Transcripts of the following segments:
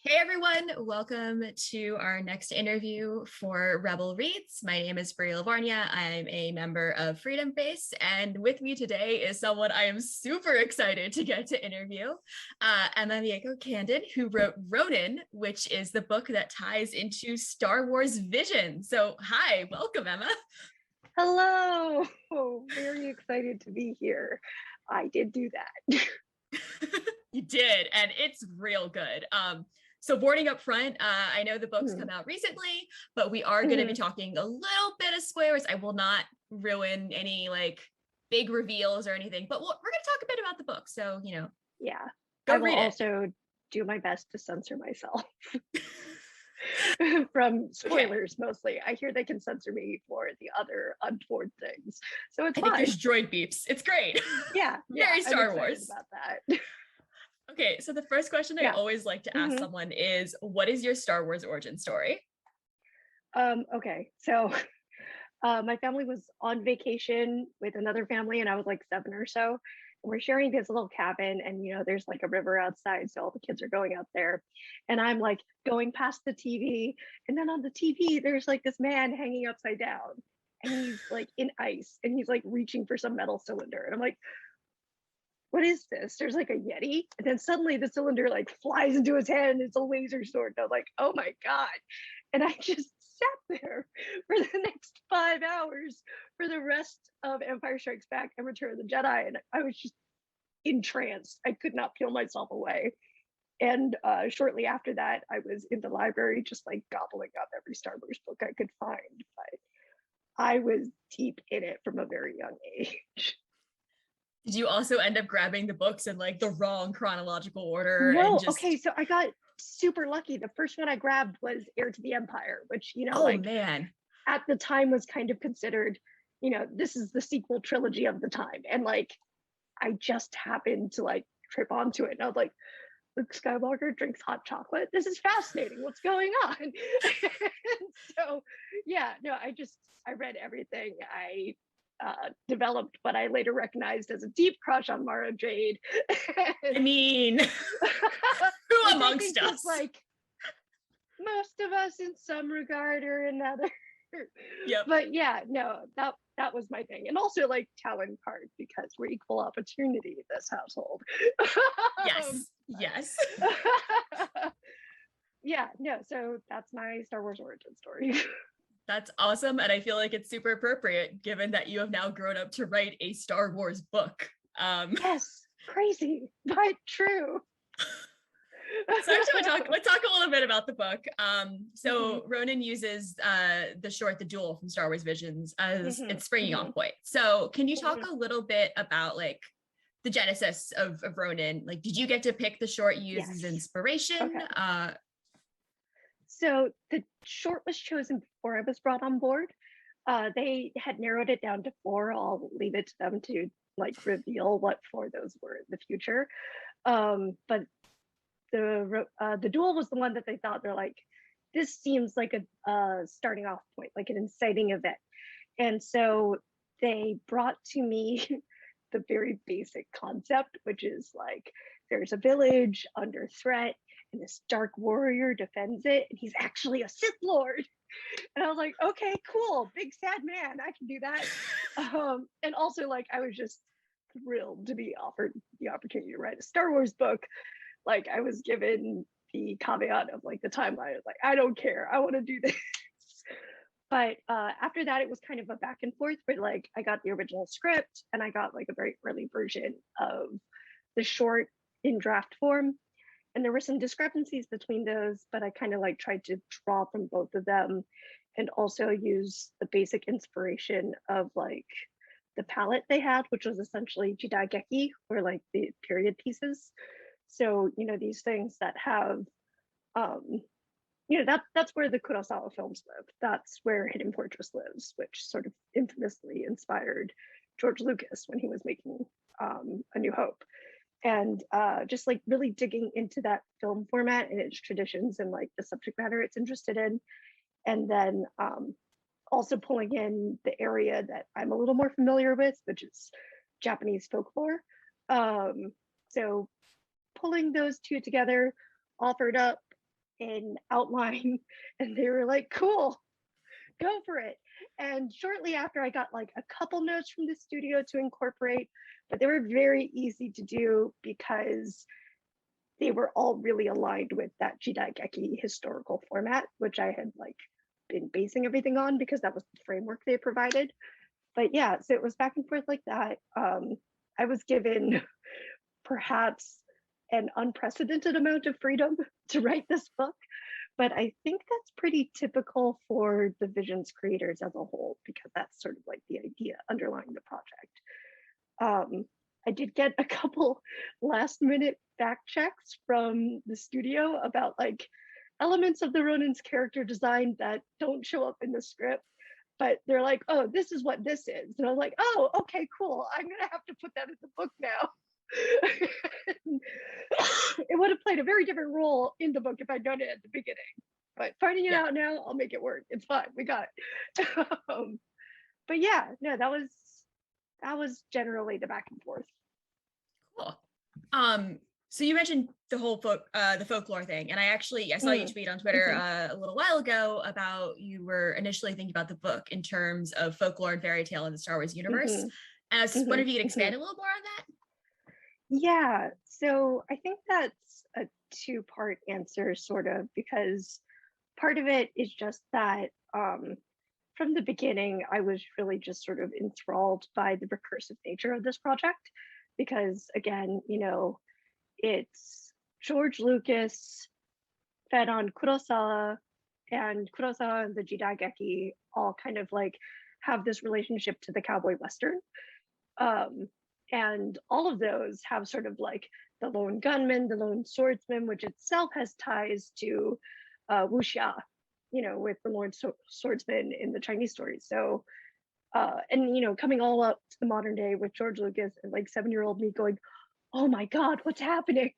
Hey everyone, welcome to our next interview for Rebel Reads. My name is Bria Lavarnia. I'm a member of Freedom Face, and with me today is someone I am super excited to get to interview, Emma Candon, who wrote Ronin, which is the book that ties into Star Wars vision. So hi, welcome Emma. Hello, very excited to be here. I did do that. You did, and it's real good. So boarding up front, I know the book's come out recently, but we are going to be talking a little bit of spoilers. I will not ruin any like big reveals or anything, but we're going to talk a bit about the book. So, Yeah, go I will read it. Also do my best to censor myself from spoilers. Okay. Mostly, I hear they can censor me for the other untoward things, so it's I fine. think there's droid beeps. It's great. Yeah, Very Star Wars about that. Okay, so the first question I always like to ask someone is, what is your Star Wars origin story? Okay, so my family was on vacation with another family, and I was like 7 or so. And we're sharing this little cabin, and there's like a river outside, so all the kids are going out there. And I'm like going past the TV, and then on the TV, there's like this man hanging upside down, and he's like in ice, and he's like reaching for some metal cylinder. And I'm like, what is this? There's like a Yeti. And then suddenly the cylinder like flies into his hand. It's a laser sword. And I was like, oh my God. And I just sat there for the next 5 hours for the rest of Empire Strikes Back and Return of the Jedi. And I was just entranced. I could not peel myself away. And shortly after that, I was in the library, just like gobbling up every Star Wars book I could find. But I was deep in it from a very young age. Did you also end up grabbing the books in like the wrong chronological order? No, and just... okay, so I got super lucky. The first one I grabbed was Heir to the Empire, which, man, at the time was kind of considered, this is the sequel trilogy of the time. And like, I just happened to like trip onto it. And I was like, Luke Skywalker drinks hot chocolate. This is fascinating. What's going on? So yeah, no, I read everything. I developed what I later recognized as a deep crush on Mara Jade. I mean, who amongst us? Like most of us in some regard or another. Yep. But yeah, no, that was my thing. And also like Talon Card, because we're equal opportunity in this household. Yes. Yeah, no, so that's my Star Wars origin story. That's awesome. And I feel like it's super appropriate given that you have now grown up to write a Star Wars book. Yes, crazy, but true. So actually, let's talk a little bit about the book. So Ronin uses the short, The Duel from Star Wars Visions as its springing off point. So can you talk a little bit about like the genesis of Ronin? Like, did you get to pick the short you use as inspiration? Okay. So the short was chosen before I was brought on board. They had narrowed it down to 4. I'll leave it to them to like reveal what 4 those were in the future. But the duel was the one that they thought, they're like, this seems like a starting off point, like an inciting event. And so they brought to me the very basic concept, which is like, there's a village under threat and this dark warrior defends it, and he's actually a Sith Lord. And I was like, okay, cool, big sad man, I can do that. And also like, I was just thrilled to be offered the opportunity to write a Star Wars book. Like, I was given the caveat of like the timeline. I was like, I don't care, I want to do this. But after that, it was kind of a back and forth, but like I got the original script and I got like a very early version of the short in draft form. And there were some discrepancies between those, but I kind of like tried to draw from both of them and also use the basic inspiration of like the palette they had, which was essentially jidaigeki, or like the period pieces. So, these things that have, that's where the Kurosawa films live. That's where Hidden Fortress lives, which sort of infamously inspired George Lucas when he was making A New Hope. And just like really digging into that film format and its traditions and like the subject matter it's interested in. And then also pulling in the area that I'm a little more familiar with, which is Japanese folklore. So pulling those two together offered up an outline, and they were like, cool, go for it. And shortly after, I got like a couple notes from the studio to incorporate, but they were very easy to do because they were all really aligned with that Jidaigeki historical format, which I had like been basing everything on because that was the framework they provided. But yeah, so it was back and forth like that. I was given perhaps an unprecedented amount of freedom to write this book, but I think that's pretty typical for the Visions creators as a whole, because that's sort of like the idea underlying the project. I did get a couple last minute fact checks from the studio about like elements of the Ronin's character design that don't show up in the script, but they're like, oh, this is what this is. And I was like, oh, okay, cool. I'm gonna have to put that in the book now. It would have played a very different role in the book if I'd done it at the beginning. But finding it out now, I'll make it work. It's fine. We got it. But yeah, no, that was generally the back and forth. Cool. So you mentioned the whole the folklore thing, and I saw you tweet on Twitter a little while ago about you were initially thinking about the book in terms of folklore and fairy tale in the Star Wars universe. And I was wondering if you could expand a little more on that. Yeah, so I think that's a two-part answer, sort of, because part of it is just that from the beginning, I was really just sort of enthralled by the recursive nature of this project, because again, you know, it's George Lucas fed on Kurosawa, and Kurosawa and the Jidaigeki all kind of like have this relationship to the cowboy western. And all of those have sort of like the lone gunman, the lone swordsman, which itself has ties to wuxia, you know, with the lone swordsman in the Chinese stories. So, and you know, coming all up to the modern day with George Lucas and like 7-year-old me going, oh my God, what's happening?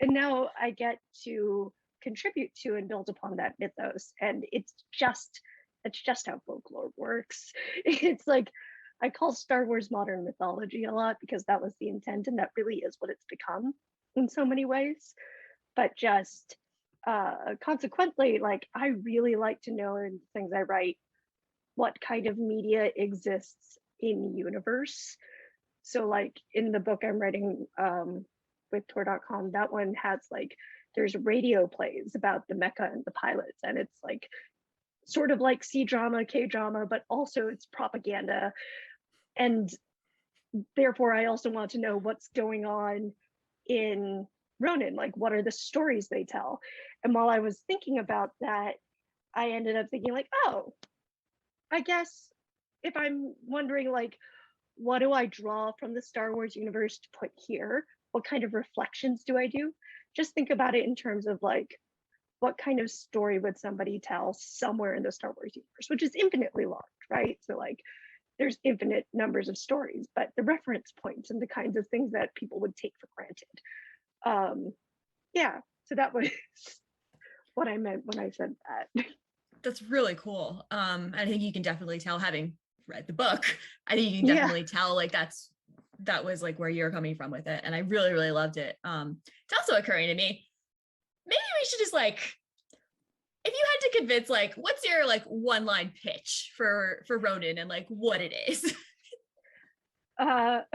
And now I get to contribute to and build upon that mythos. And it's just how folklore works. It's like, I call Star Wars modern mythology a lot because that was the intent, and that really is what it's become in so many ways. But just consequently, like, I really like to know in things I write what kind of media exists in universe. So like in the book I'm writing with Tor.com, that one has like, there's radio plays about the mecha and the pilots, and it's like sort of like C drama, K drama, but also it's propaganda. And therefore, I also want to know what's going on in Ronin, like what are the stories they tell? And while I was thinking about that, I ended up thinking like, oh, I guess if I'm wondering like, what do I draw from the Star Wars universe to put here? What kind of reflections do I do? Just think about it in terms of like, what kind of story would somebody tell somewhere in the Star Wars universe, which is infinitely large, right? So like, there's infinite numbers of stories, but the reference points and the kinds of things that people would take for granted. Yeah, so that was what I meant when I said that. That's really cool. I think you can definitely tell, having read the book, I think you can definitely tell like that was like where you're coming from with it. And I really, really loved it. It's also occurring to me, maybe we should just like, if you had to convince, like, what's your like one line pitch for Ronin and like what it is? I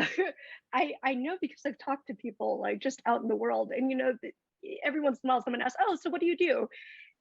know because I've talked to people like just out in the world, and you know, every once in a while someone asks, oh, so what do you do?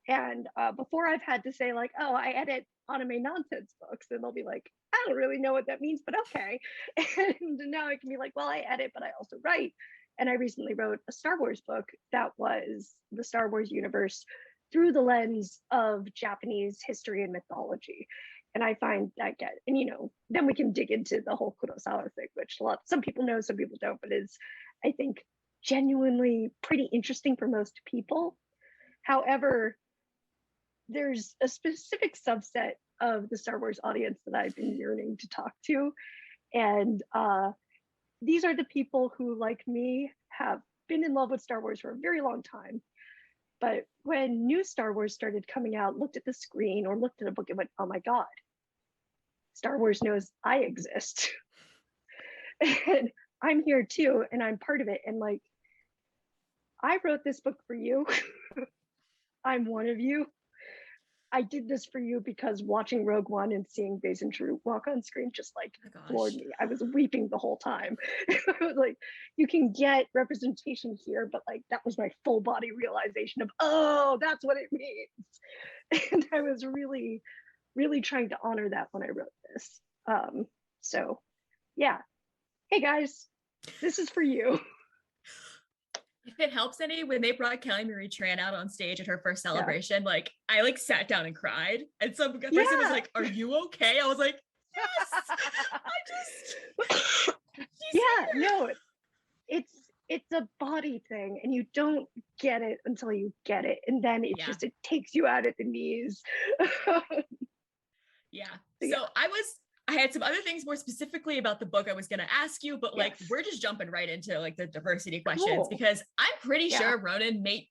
And before I've had to say like, oh, I edit anime nonsense books, and they'll be like, I don't really know what that means, but okay. And now I can be like, well, I edit, but I also write. And I recently wrote a Star Wars book that was the Star Wars universe through the lens of Japanese history and mythology. And I find that and you know, then we can dig into the whole Kurosawa thing, which some people know, some people don't, but is, I think, genuinely pretty interesting for most people. However, there's a specific subset of the Star Wars audience that I've been yearning to talk to. And these are the people who, like me, have been in love with Star Wars for a very long time. But when new Star Wars started coming out, looked at the screen or looked at a book and went, oh my God, Star Wars knows I exist. And I'm here too, and I'm part of it. And like, I wrote this book for you. I'm one of you. I did this for you because watching Rogue One and seeing Base and True walk on screen just like Oh my floored gosh. me. I was weeping the whole time. I was like, you can get representation here, but like that was my full body realization of, oh, that's what it means. And I was really, really trying to honor that when I wrote this. So yeah. Hey guys, this is for you. If it helps any, when they brought Kelly Marie Tran out on stage at her first Yeah. celebration, like I like sat down and cried. And some person was Yeah. like, "Are you okay?" I was like, "Yes." I just she's Yeah, here. no, it's a body thing and you don't get it until you get it, and then Yeah. it takes you out at the knees. Yeah. Yeah. So I had some other things more specifically about the book I was going to ask you, but like Yes. we're just jumping right into like the diversity questions Cool. because I'm pretty Yeah. sure Ronan Mate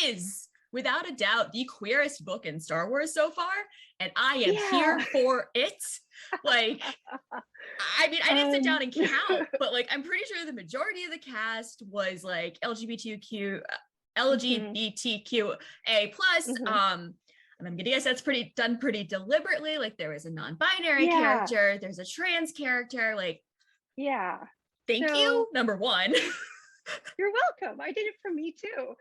is without a doubt the queerest book in Star Wars so far, and I am here Yeah. for it. Like, I mean, I didn't sit down and um count, but like I'm pretty sure the majority of the cast was like mhm, LGBTQA plus. mhm. And I'm gonna guess that's done pretty deliberately. Like there was a non-binary Yeah. character, there's a trans character. Like, Yeah. thank you, So number one. you're welcome. I did it for me too.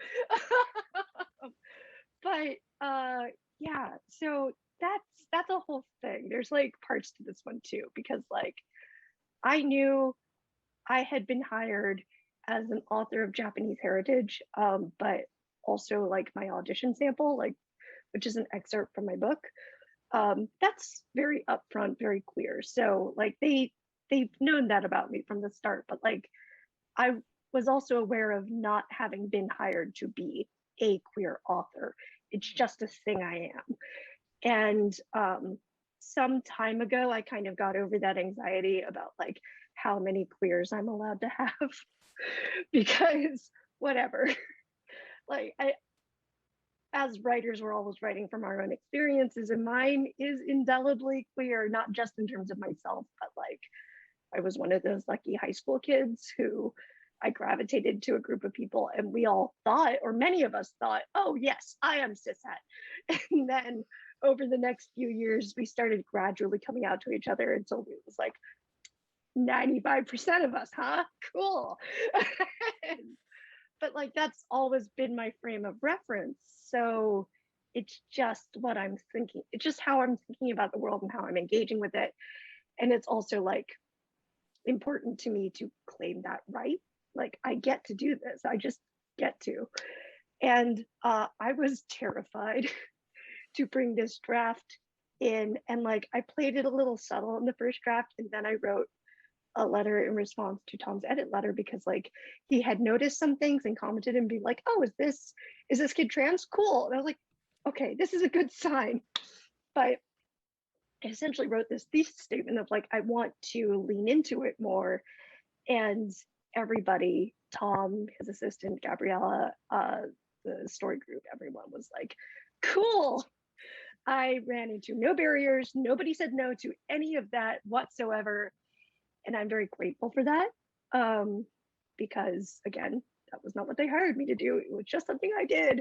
But yeah, so that's a whole thing. There's like parts to this one too, because like I knew I had been hired as an author of Japanese heritage, but also like my audition sample, like which is an excerpt from my book. That's very upfront, very queer. So like they've known that about me from the start, but like I was also aware of not having been hired to be a queer author. It's just a thing I am. And some time ago, I kind of got over that anxiety about like how many queers I'm allowed to have because whatever. Like I, as writers, we're always writing from our own experiences, and mine is indelibly queer, not just in terms of myself, but like I was one of those lucky high school kids who I gravitated to a group of people, and we all thought, or many of us thought, oh, yes, I am cishet. And then over the next few years, we started gradually coming out to each other until it was like 95% of us, huh? Cool. But like that's always been my frame of reference. So it's just what I'm thinking. It's just how I'm thinking about the world and how I'm engaging with it. And it's also like important to me to claim that right. Like I get to do this. I just get to. And I was terrified to bring this draft in. And like I played it a little subtle in the first draft. And then I wrote a letter in response to Tom's edit letter because like he had noticed some things and commented and be like, oh, is this kid trans? Cool. And I was like, okay, this is a good sign. But I essentially wrote this thesis statement of like, I want to lean into it more. And everybody, Tom, his assistant, Gabriella, the story group, everyone was like, cool. I ran into no barriers. Nobody said no to any of that whatsoever. And I'm very grateful for that. Because again, that was not what they hired me to do. It was just something I did.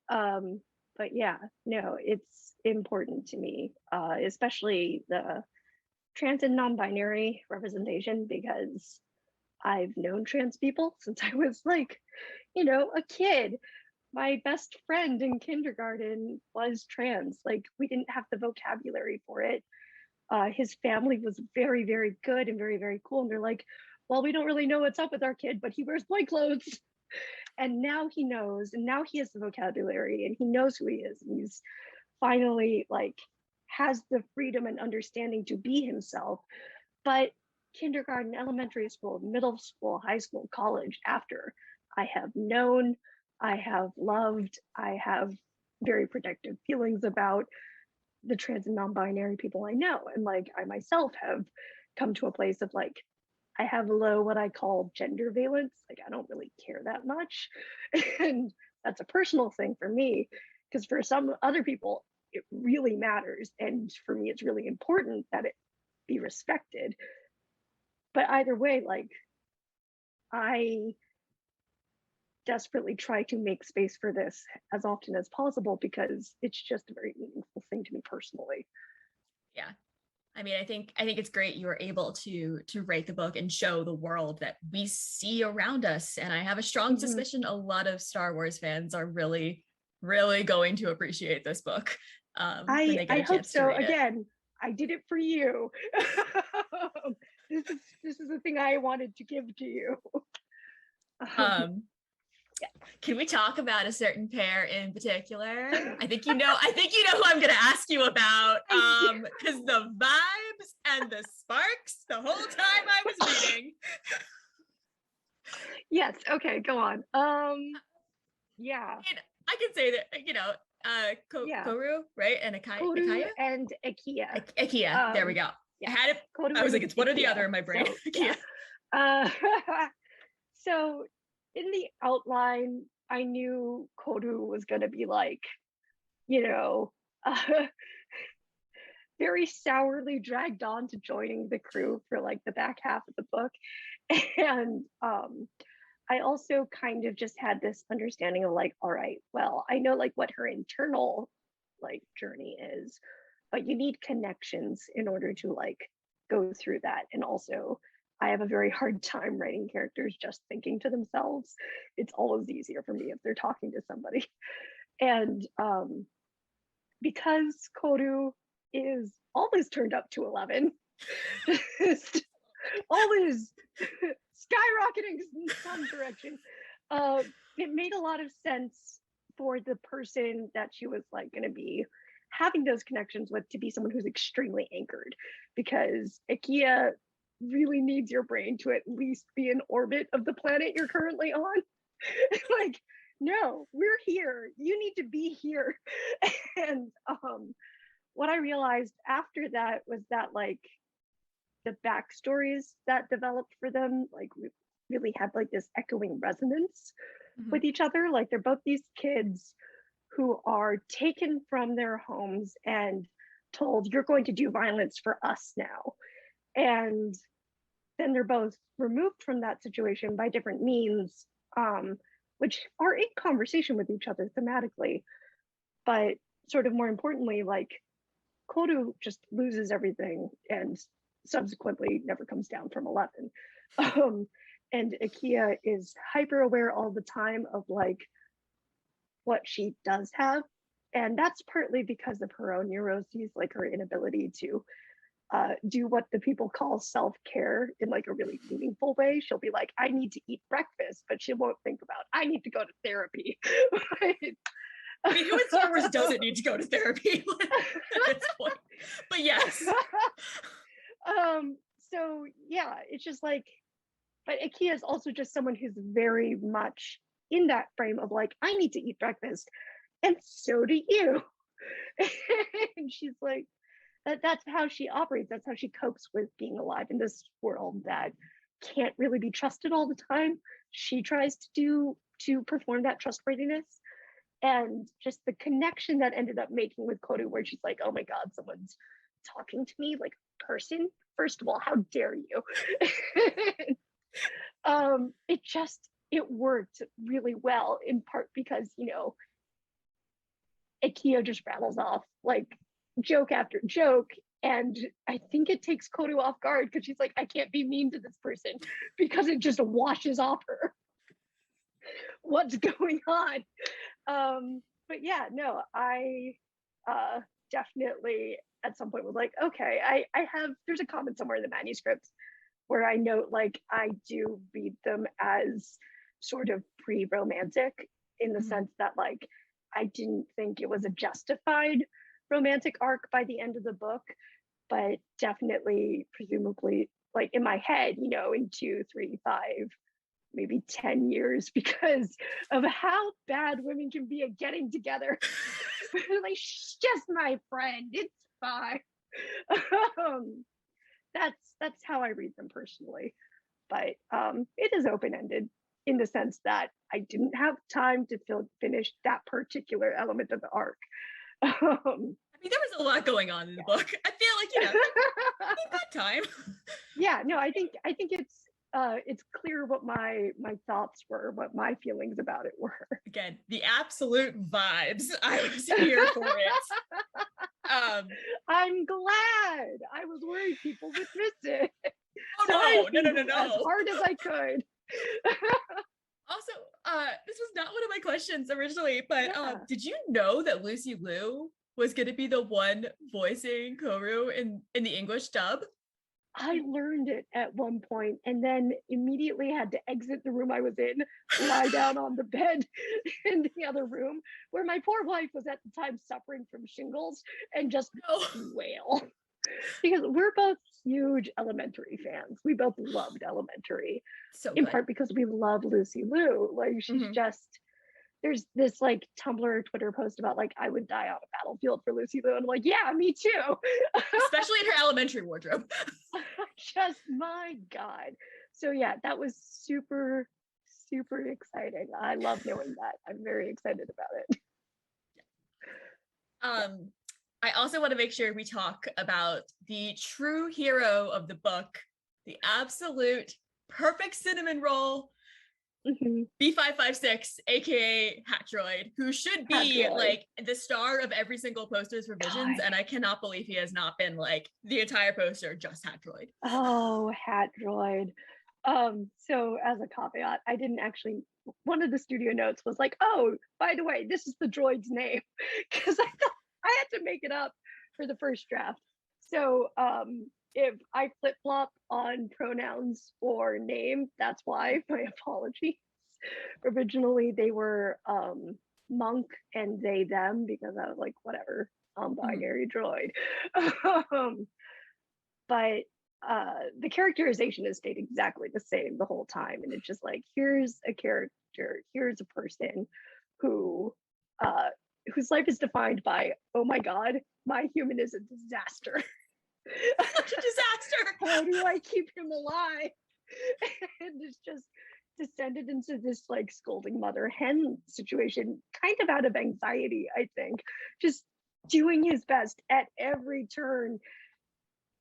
And but yeah, no, it's important to me, especially the trans and non-binary representation, because I've known trans people since I was like, a kid. My best friend in kindergarten was trans. Like we didn't have the vocabulary for it. His family was very, very good and very, very cool. And they're like, well, we don't really know what's up with our kid, but he wears boy clothes. And now he knows, and now he has the vocabulary and he knows who he is. And he's finally like has the freedom and understanding to be himself. But kindergarten, elementary school, middle school, high school, college, after I have known, I have loved, I have very protective feelings about the trans and non-binary people I know. And like I myself have come to a place of like, I have low what I call gender valence. Like I don't really care that much. And that's a personal thing for me, because for some other people, it really matters. And for me, it's really important that it be respected. But either way, like I desperately try to make space for this as often as possible because it's just a very meaningful thing to me personally. Yeah. I mean, I think it's great you were able to write the book and show the world that we see around us. And I have a strong suspicion a lot of Star Wars fans are really, really going to appreciate this book when they get I a hope chance to so. read it. Again, I did it for you. This is the thing I wanted to give to you. Um, can we talk about a certain pair in particular? I think you know who I'm going to ask you about because the vibes and the sparks the whole time I was reading. Yes, okay, go on. Yeah. I can say that, Yeah. Koru, right? And Koru Ikaya? and Akia. Ikea. There we go. Yeah. I had it. Koru I was and like, it's one or the Akia. other in my brain. So, Ikea. yeah. So in the outline, I knew Koru was going to be like, you know, very sourly dragged on to joining the crew for like the back half of the book. And I also kind of just had this understanding of like, all right, well, I know like what her internal like journey is, but you need connections in order to like go through that. And also, I have a very hard time writing characters just thinking to themselves. It's always easier for me if they're talking to somebody. And because Koru is always turned up to 11, always skyrocketing in some direction, it made a lot of sense for the person that she was like going to be having those connections with to be someone who's extremely anchored, because Ikea really needs your brain to at least be in orbit of the planet you're currently on. Like, no, we're here. You need to be here. And what I realized after that was that like the backstories that developed for them like really had like this echoing resonance with each other. Like they're both these kids who are taken from their homes and told, you're going to do violence for us now. And then they're both removed from that situation by different means, which are in conversation with each other thematically. But sort of more importantly, like Koru just loses everything and subsequently never comes down from 11. And Akia is hyper aware all the time of like what she does have. And that's partly because of her own neuroses, like her inability to do what the people call self-care in like a really meaningful way. She'll be like, I need to eat breakfast, but she won't think about, I need to go to therapy. I mean, who in Star Wars doesn't need to go to therapy at this point? But yes. So yeah, it's just like, but Akia is also just someone who's very much in that frame of like, I need to eat breakfast, and so do you. And she's like, that's how she operates. That's how she copes with being alive in this world that can't really be trusted all the time. She tries to perform that trustworthiness. And just the connection that ended up making with Koru, where she's like, oh my God, someone's talking to me like person. First of all, how dare you? It worked really well, in part because, you know, Akio just rattles off like joke after joke. And I think it takes Koru off guard because she's like, I can't be mean to this person because it just washes off her. What's going on? But yeah, no, I definitely at some point was like, okay, I have, there's a comment somewhere in the manuscript where I note like I do read them as sort of pre-romantic in the sense that like I didn't think it was a justified romantic arc by the end of the book, but definitely presumably like in my head, you know, in 2, 3, 5, maybe 10 years, because of how bad women can be at getting together. Like, she's just my friend, it's fine. That's how I read them personally. But it is open-ended in the sense that I didn't have time to finish that particular element of the arc. I mean, there was a lot going on in the book. I feel like, you know, we've got time. Yeah, no, I think it's clear what my thoughts were, what my feelings about it were. Again, the absolute vibes. I was here for it. I'm glad. I was worried people would miss it. Oh So no. as hard as I could. Also, this was not one of my questions originally, but Yeah. did you know that Lucy Liu was going to be the one voicing Koru in the English dub? I learned it at one point and then immediately had to exit the room I was in, lie down on the bed in the other room where my poor wife was at the time suffering from shingles and just Oh, wail. Because we're both huge Elementary fans. We both loved Elementary, so in good. part because we love Lucy Liu. Like she's just, there's this like Tumblr, Twitter post about like I would die on a battlefield for Lucy Liu, and I'm like, yeah, me too. Especially in her Elementary wardrobe. Just my God. So yeah, that was super, super exciting. I love knowing that. I'm very excited about it. I also want to make sure we talk about the true hero of the book, the absolute perfect cinnamon roll, B556, aka Hat Droid, who should be like the star of every single poster's revisions. God. And I cannot believe he has not been like the entire poster, just Hat Droid. Oh, Hat Droid. So as a caveat, I didn't actually, one of the studio notes was like, oh, by the way, this is the droid's name. Because I thought I had to make it up for the first draft. So if I flip-flop on pronouns or name, that's why. My apologies. Originally they were monk and they them because I was like, whatever, binary droid. But the characterization has stayed exactly the same the whole time, and it's just like, here's a character, here's a person who whose life is defined by, oh my God, my human is a disaster. Such a disaster. How do I keep him alive? And it's just descended into this like scolding mother hen situation, kind of out of anxiety, I think, just doing his best at every turn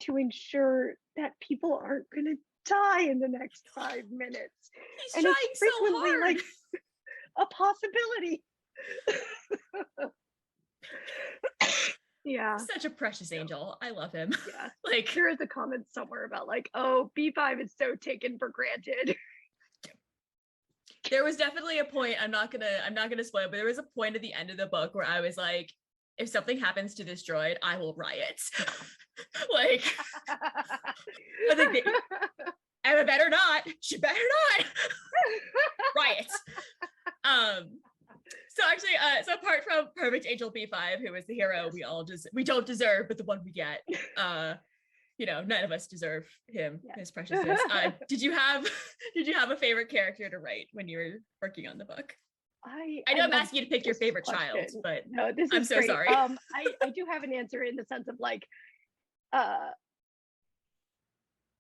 to ensure that people aren't going to die in the next 5 minutes. He's and trying it's frequently so hard. like a possibility. Yeah, such a precious angel. I love him. Yeah. Like there is a comment somewhere about like, oh, B5 is so taken for granted. There was definitely a point, I'm not gonna spoil, but there was a point at the end of the book where I was like, if something happens to this droid, I will riot. Like I think Emma better not. She better not. Riot. So actually, so apart from Perfect Angel B5, who is the hero we don't deserve, but the one we get, none of us deserve him, his preciousness. Did you have a favorite character to write when you were working on the book? I know I'm asking you to pick your favorite child, but no, this is I'm so great. sorry. I do have an answer in the sense of like,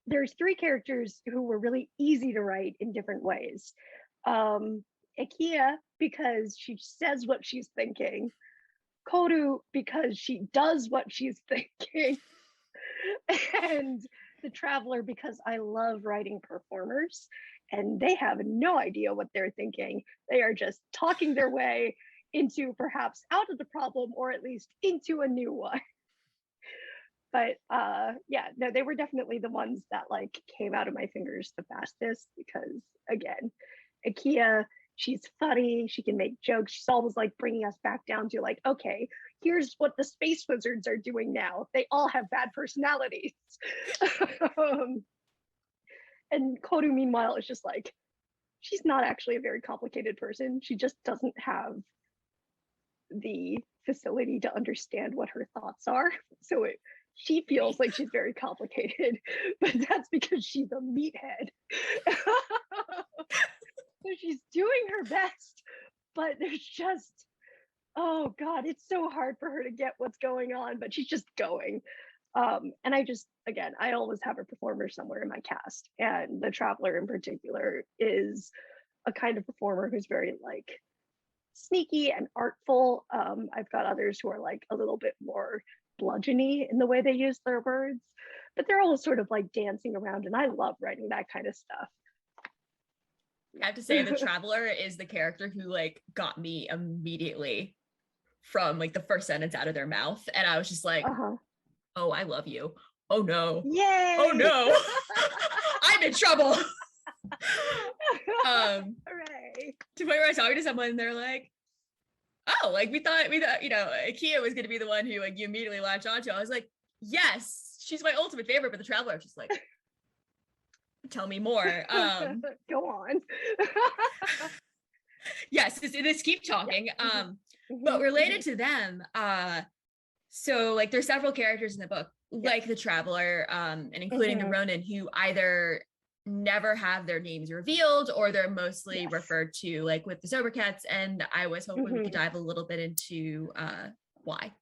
there's 3 characters who were really easy to write in different ways. Ikea, because she says what she's thinking. Koru, because she does what she's thinking. And the Traveler, because I love writing performers and they have no idea what they're thinking. They are just talking their way into perhaps out of the problem, or at least into a new one. But no, they were definitely the ones that like came out of my fingers the fastest, because again, Ikea, she's funny, she can make jokes, she's always like bringing us back down to like, okay, here's what the space wizards are doing now. They all have bad personalities. And Koru, meanwhile, is just like, she's not actually a very complicated person. She just doesn't have the facility to understand what her thoughts are. So she feels like she's very complicated, but that's because she's a meathead. So she's doing her best, but there's just, oh God, it's so hard for her to get what's going on, but she's just going. And I always have a performer somewhere in my cast, and the Traveler in particular is a kind of performer who's very like sneaky and artful. I've got others who are like a little bit more bludgeony in the way they use their words, but they're all sort of like dancing around, and I love writing that kind of stuff. I have to say the Traveler is the character who like got me immediately from like the first sentence out of their mouth. And I was just like, oh, I love you. Oh no. Yay! Oh no. I'm in trouble. Hooray. To the point where I was talking to someone and they're like, oh, like we thought, you know, Akia was gonna be the one who like you immediately latched onto. I was like, yes, she's my ultimate favorite, but the Traveler, just like, tell me more. Go on. Yes, this keep talking. Yeah. But related to them, so like there's several characters in the book, like the Traveler, and including the Ronin, who either never have their names revealed or they're mostly referred to like with the Sobercats. And I was hoping we could dive a little bit into why.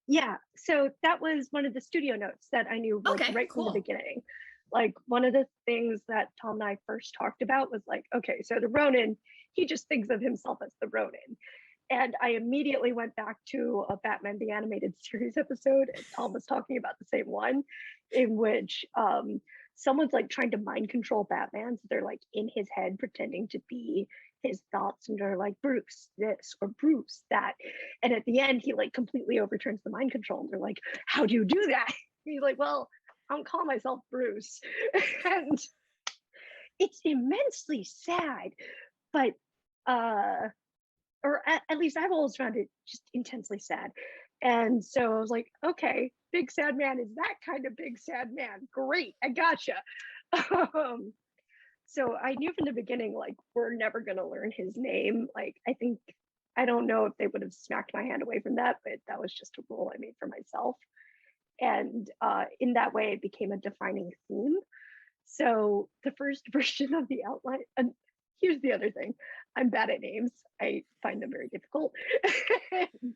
Yeah, so that was one of the studio notes that I knew right from the beginning. Like one of the things that Tom and I first talked about was like, okay, so the Ronin, he just thinks of himself as the Ronin. And I immediately went back to a Batman the Animated Series episode, and Tom was talking about the same one, in which someone's like trying to mind control Batman. So they're like in his head pretending to be his thoughts, and they're like, Bruce this or Bruce that. And at the end, he like completely overturns the mind control. And they're like, how do you do that? And he's like, well, I don't call myself Bruce. And it's immensely sad, but or at least I've always found it just intensely sad. And so I was like, okay, big sad man is that kind of big sad man. Great, I gotcha. So I knew from the beginning, like, we're never gonna learn his name. Like, I don't know if they would have smacked my hand away from that, but that was just a rule I made for myself. And in that way, it became a defining theme. So the first version of the outline, and here's the other thing, I'm bad at names. I find them very difficult. And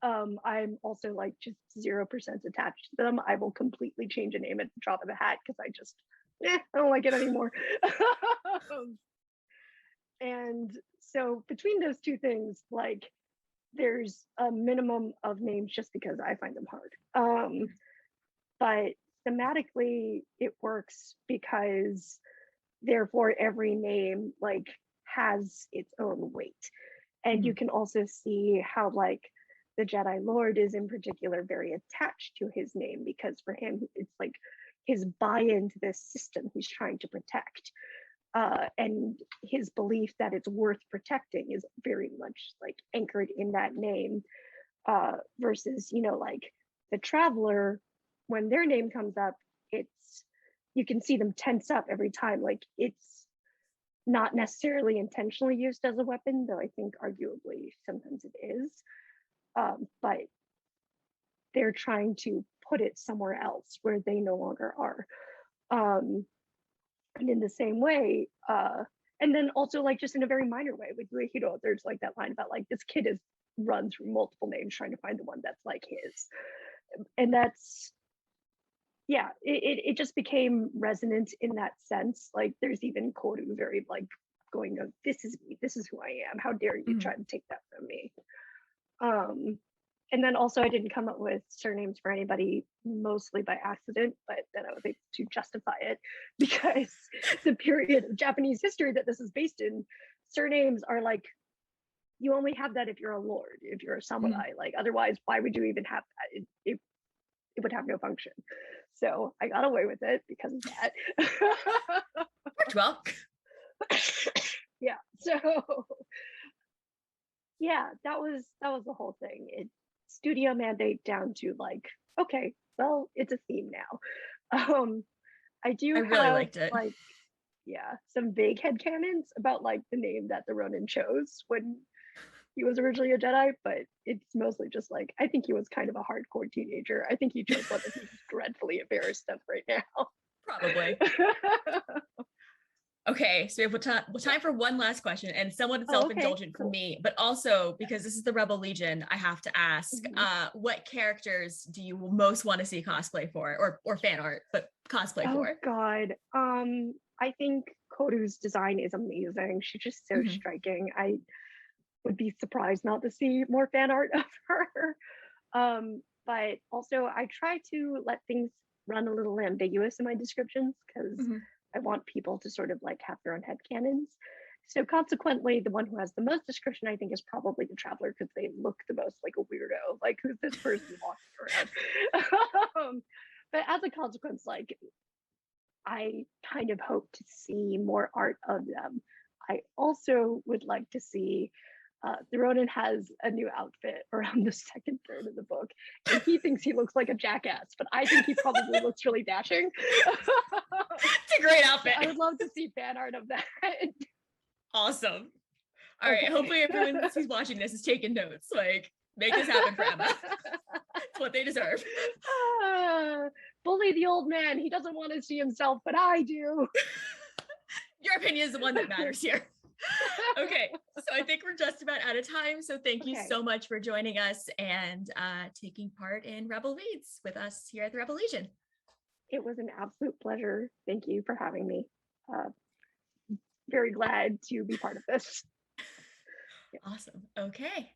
I'm also like just 0% attached to them. I will completely change a name at the drop of a hat because I don't like it anymore. And so between those two things, like there's a minimum of names just because I find them hard. But thematically, it works because therefore every name like has its own weight. And you can also see how like the Jedi Lord is in particular very attached to his name, because for him, it's like his buy-in to this system he's trying to protect. And his belief that it's worth protecting is very much like anchored in that name, versus, you know, like the Traveler, when their name comes up, you can see them tense up every time. Like it's not necessarily intentionally used as a weapon, though I think arguably sometimes it is. But they're trying to put it somewhere else where they no longer are. And in the same way, and then also like just in a very minor way with Yuehiro, there's like that line about like this kid is run through multiple names trying to find the one that's like his. And that's, yeah, it just became resonant in that sense. Like there's even Koru very like going, oh, this is me, this is who I am. How dare you try to take that from me? And then also I didn't come up with surnames for anybody mostly by accident, but then I was able to justify it because the period of Japanese history that this is based in, surnames are like, you only have that if you're a lord, if you're a samurai. Like otherwise, why would you even have that? It would have no function. So I got away with it because of that. Worked well. Yeah. So yeah, that was the whole thing. It studio mandate down to like, okay, well, it's a theme now. I really liked it. Like, yeah, some vague headcanons about like the name that the Ronin chose when he was originally a Jedi, but it's mostly just like, I think he was kind of a hardcore teenager. I think he chose one that he's dreadfully embarrassed of right now. Probably. Okay, so we have time for one last question, and somewhat self-indulgent for me, but also because this is the Rebel Legion, I have to ask, what characters do you most want to see cosplay for, or fan art, but cosplay for? Oh God, I think Koru's design is amazing. She's just so striking. I would be surprised not to see more fan art of her. but also I try to let things run a little ambiguous in my descriptions because Mhm. I want people to sort of like have their own headcanons. So consequently, the one who has the most description, I think, is probably the traveler because they look the most like a weirdo. Like, who's this person walking around? But as a consequence, like I kind of hope to see more art of them. I also would like to see the Ronin has a new outfit around the second third of the book, and he thinks he looks like a jackass, but I think he probably looks really dashing. It's a great So I outfit. would love to see fan art of that. Awesome. All right. Okay. Hopefully everyone who's watching this is taking notes. Like, make this happen for Emma. It's what they deserve. Bully the old man. He doesn't want to see himself, but I do. Your opinion is the one that matters here. Okay, so I think we're just about out of time. So thank you Okay. so much for joining us and taking part in Rebel Reads with us here at the Rebel Legion. It was an absolute pleasure. Thank you for having me. Very glad to be part of this. Awesome. Okay.